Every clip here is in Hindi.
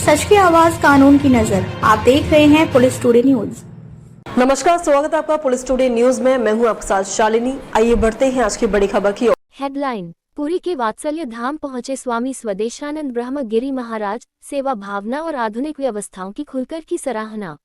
सच की आवाज, कानून की नजर। आप देख रहे हैं पुलिस टुडे न्यूज। नमस्कार, स्वागत है आपका पुलिस टुडे न्यूज में। मैं हूं आपके साथ शालिनी। आइए बढ़ते हैं आज की बड़ी खबर की ओर। हेडलाइन: पुरी के वात्सल्य धाम पहुंचे स्वामी स्वदेशानंद ब्रह्मगिरी महाराज, सेवा भावना और आधुनिक व्यवस्थाओं की खुलकर की सराहना।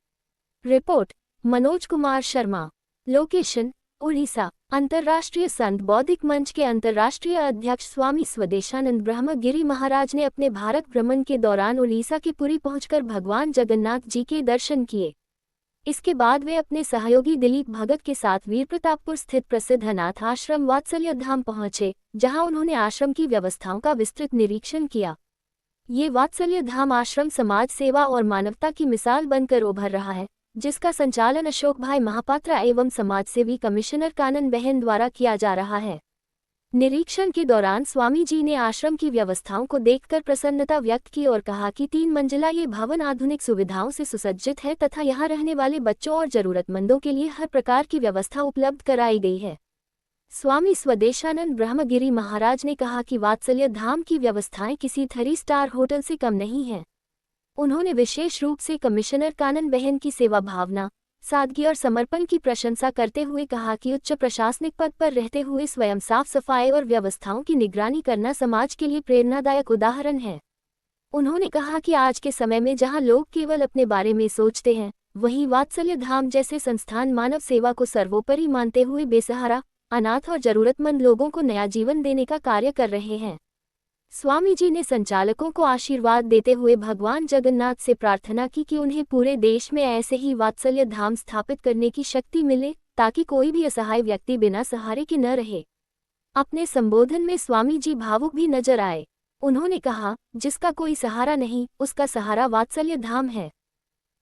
रिपोर्ट: मनोज कुमार शर्मा। लोकेशन: उड़ीसा। अंतर्राष्ट्रीय संत बौद्धिक मंच के अंतर्राष्ट्रीय अध्यक्ष स्वामी स्वदेशानंद ब्रह्मगिरी महाराज ने अपने भारत भ्रमण के दौरान उड़ीसा के पुरी पहुंचकर भगवान जगन्नाथ जी के दर्शन किए। इसके बाद वे अपने सहयोगी दिलीप भगत के साथ वीरप्रतापपुर स्थित प्रसिद्ध अनाथ आश्रम वात्सल्य धाम पहुंचे, जहां उन्होंने आश्रम की व्यवस्थाओं का विस्तृत निरीक्षण किया। ये वात्सल्य धाम आश्रम समाज सेवा और मानवता की मिसाल बनकर उभर रहा है, जिसका संचालन अशोक भाई महापात्रा एवं समाजसेवी कमिश्नर कानन बहन द्वारा किया जा रहा है। निरीक्षण के दौरान स्वामी जी ने आश्रम की व्यवस्थाओं को देखकर प्रसन्नता व्यक्त की और कहा कि 3 मंजिला ये भवन आधुनिक सुविधाओं से सुसज्जित है तथा यहाँ रहने वाले बच्चों और जरूरतमंदों के लिए हर प्रकार की व्यवस्था उपलब्ध कराई गई है। स्वामी स्वदेशानंद ब्रह्मगिरी महाराज ने कहा कि वात्सल्य धाम की व्यवस्थाएं किसी 3 स्टार होटल से कम नहीं हैं। उन्होंने विशेष रूप से कमिश्नर कानन बहन की सेवा भावना, सादगी और समर्पण की प्रशंसा करते हुए कहा कि उच्च प्रशासनिक पद पर रहते हुए स्वयं साफ सफाई और व्यवस्थाओं की निगरानी करना समाज के लिए प्रेरणादायक उदाहरण है। उन्होंने कहा कि आज के समय में जहां लोग केवल अपने बारे में सोचते हैं, वहीं वात्सल्य धाम जैसे संस्थान मानव सेवा को सर्वोपरि मानते हुए बेसहारा, अनाथ और जरूरतमंद लोगों को नया जीवन देने का कार्य कर रहे हैं। स्वामी जी ने संचालकों को आशीर्वाद देते हुए भगवान जगन्नाथ से प्रार्थना की कि उन्हें पूरे देश में ऐसे ही वात्सल्य धाम स्थापित करने की शक्ति मिले, ताकि कोई भी असहाय व्यक्ति बिना सहारे के न रहे। अपने संबोधन में स्वामी जी भावुक भी नजर आए। उन्होंने कहा, जिसका कोई सहारा नहीं, उसका सहारा वात्सल्य धाम है।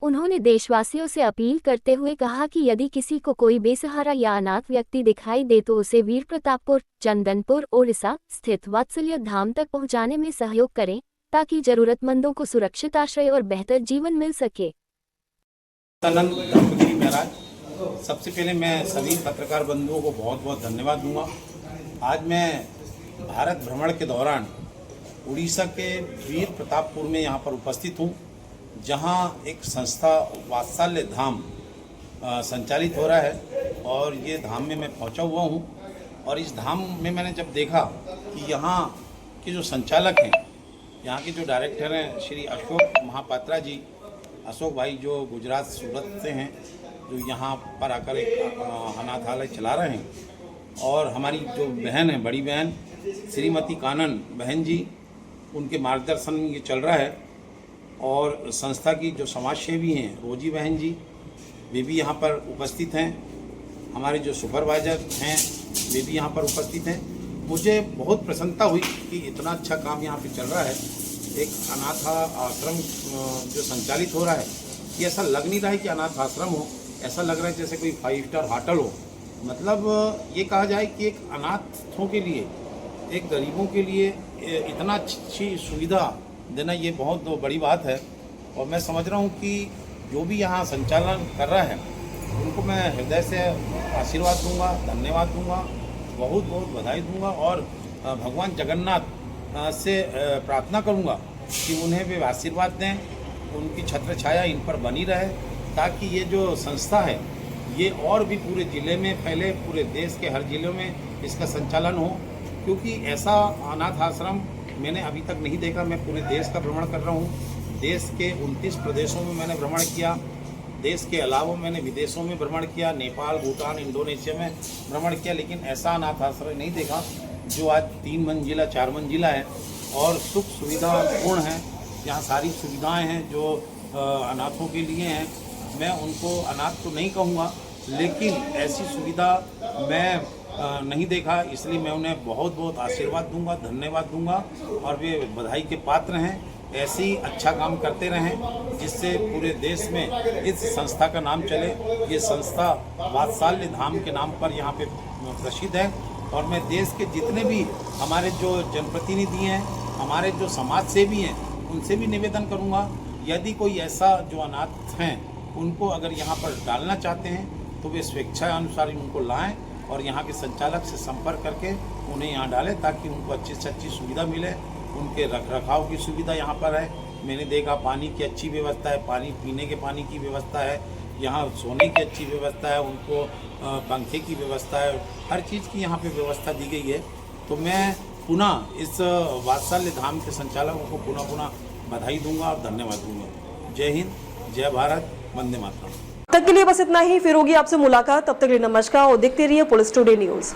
उन्होंने देशवासियों से अपील करते हुए कहा कि यदि किसी को कोई बेसहारा या अनाथ व्यक्ति दिखाई दे तो उसे वीरप्रतापपुर, चंदनपुर, ओडिशा स्थित वात्सल्य धाम तक पहुंचाने में सहयोग करें, ताकि जरूरतमंदों को सुरक्षित आश्रय और बेहतर जीवन मिल सके। ब्रह्मगिरी महाराज, सबसे पहले मैं सभी पत्रकार बंधुओं को बहुत बहुत धन्यवाद दूंगा। आज मैं भारत भ्रमण के दौरान उड़ीसा के वीरप्रतापपुर में यहाँ पर उपस्थित हूँ, जहाँ एक संस्था वात्सल्य धाम संचालित हो रहा है और ये धाम में मैं पहुँचा हुआ हूँ। और इस धाम में मैंने जब देखा कि यहाँ के जो संचालक हैं, यहाँ के जो डायरेक्टर हैं श्री अशोक महापात्रा जी, अशोक भाई जो गुजरात सूरत से हैं, जो यहाँ पर आकर एक अनाथालय चला रहे हैं, और हमारी जो बहन है, बड़ी बहन श्रीमती कानन बहन जी, उनके मार्गदर्शन में ये चल रहा है। और संस्था की जो समाज सेवी हैं रोजी बहन जी, वे भी यहाँ पर उपस्थित हैं। हमारे जो सुपरवाइज़र हैं वे भी यहाँ पर उपस्थित हैं। मुझे बहुत प्रसन्नता हुई कि इतना अच्छा काम यहाँ पे चल रहा है। एक अनाथ आश्रम जो संचालित हो रहा है, ये ऐसा लग नहीं रहा है कि अनाथ आश्रम हो, ऐसा लग रहा है जैसे कोई 5 स्टार होटल हो। मतलब ये कहा जाए कि एक अनाथों के लिए, एक गरीबों के लिए इतना अच्छी सुविधा देना, ये बहुत बड़ी बात है। और मैं समझ रहा हूँ कि जो भी यहाँ संचालन कर रहा है, उनको मैं हृदय से आशीर्वाद दूंगा, धन्यवाद दूंगा, बहुत बहुत बधाई दूंगा। और भगवान जगन्नाथ से प्रार्थना करूंगा कि उन्हें वे आशीर्वाद दें, उनकी छत्र छाया इन पर बनी रहे, ताकि ये जो संस्था है ये और भी पूरे ज़िले में फैले, पूरे देश के हर ज़िलों में इसका संचालन हो। क्योंकि ऐसा अनाथ आश्रम मैंने अभी तक नहीं देखा। मैं पूरे देश का भ्रमण कर रहा हूँ। देश के 29 प्रदेशों में मैंने भ्रमण किया। देश के अलावा मैंने विदेशों में भ्रमण किया, नेपाल, भूटान, इंडोनेशिया में भ्रमण किया, लेकिन ऐसा अनाथ आश्रम नहीं देखा जो आज 3 मंजिला 4 मंजिला है और सुख सुविधापूर्ण है। यहाँ सारी सुविधाएँ हैं जो अनाथों के लिए हैं। मैं उनको अनाथ तो नहीं कहूँगा, लेकिन ऐसी सुविधा मैं नहीं देखा, इसलिए मैं उन्हें बहुत बहुत आशीर्वाद दूंगा, धन्यवाद दूंगा। और वे बधाई के पात्र हैं। ऐसे ही अच्छा काम करते रहें, जिससे पूरे देश में इस संस्था का नाम चले। ये संस्था वात्सल्य धाम के नाम पर यहाँ पे प्रसिद्ध है। और मैं देश के जितने भी हमारे जो जनप्रतिनिधि हैं, हमारे जो समाज सेवी हैं, उनसे भी निवेदन करूँगा, यदि कोई ऐसा जो अनाथ हैं उनको अगर यहाँ पर डालना चाहते हैं तो वे स्वेच्छा अनुसार उनको लाएं और यहाँ के संचालक से संपर्क करके उन्हें यहाँ डालें, ताकि उनको अच्छी से अच्छी सुविधा मिले। उनके रख रखाव की सुविधा यहाँ पर है, मैंने देखा पानी की अच्छी व्यवस्था है, पानी पीने के पानी की व्यवस्था है, यहाँ सोने की अच्छी व्यवस्था है, उनको पंखे की व्यवस्था है, हर चीज़ की यहाँ पे व्यवस्था दी गई है। तो मैं पुनः इस वात्सल्य धाम के संचालकों को पुनः बधाई दूंगा और धन्यवाद दूंगा। जय हिंद, जय भारत, वंदे मातरम। तक के लिए बस इतना ही, फिर होगी आपसे मुलाकात। तब तक के लिए नमस्कार और देखते रहिए पुलिस टुडे न्यूज।